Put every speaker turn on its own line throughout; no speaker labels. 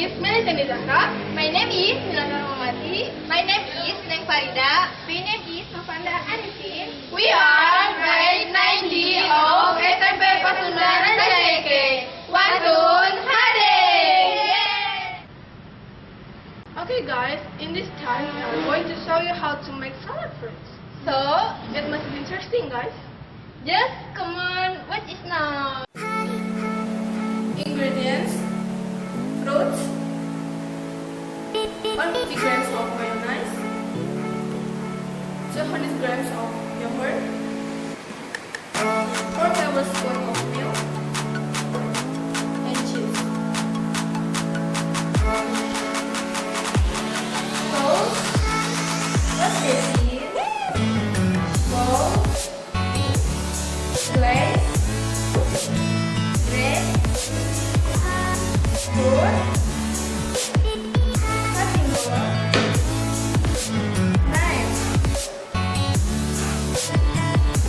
is Melisa Zahra. My name is Milana Mamati. My name is Neng Farida. My name is Novanda Arifin. We are grade 9D of SMP Pasundan Rancaekek. Wantun Hade! Okay guys, in this time we are going to show you how to make salad fruits. So, it must be interesting guys. Just come on, what is now? Ingredients: fruits, 150 grams of mayonnaise, 200 grams of yogurt, 4 tablespoons of milk, and cheese. So, what is it? Bowl, glaze, bread, fruit, cutting board, knife.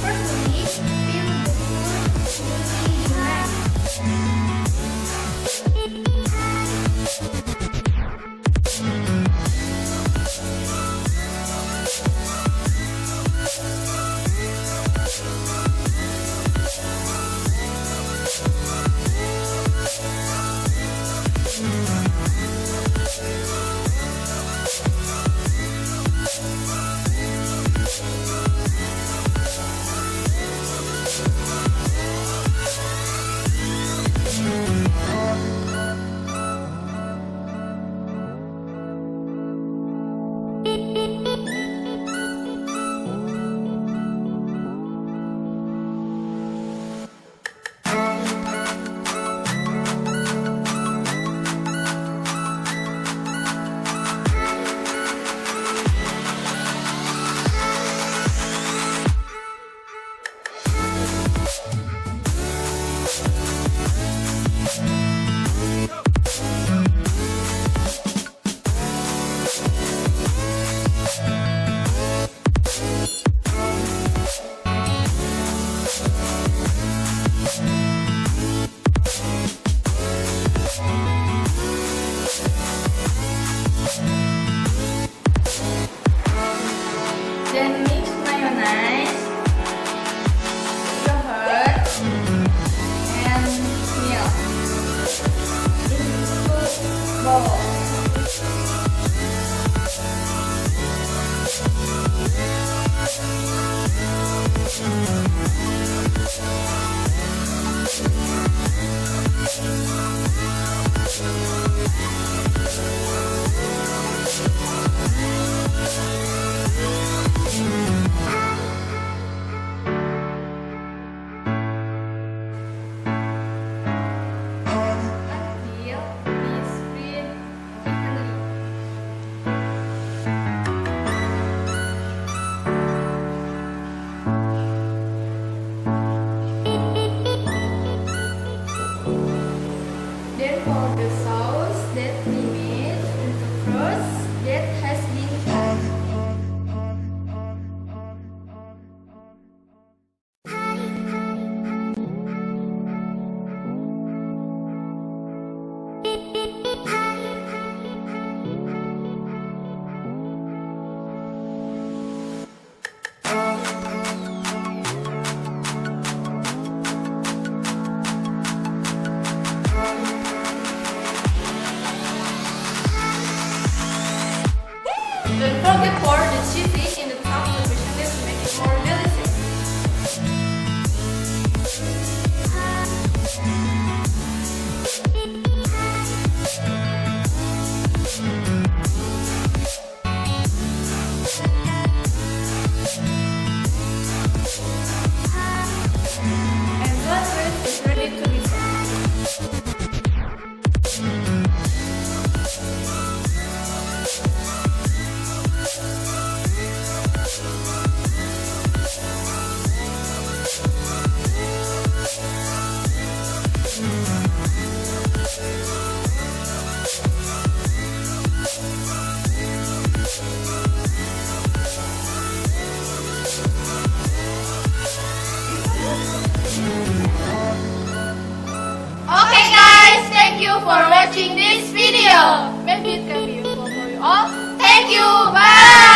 Firstly, peel the fruit using the knife. Thank you for watching this video. Maybe it can be useful for you all. Thank you. Bye.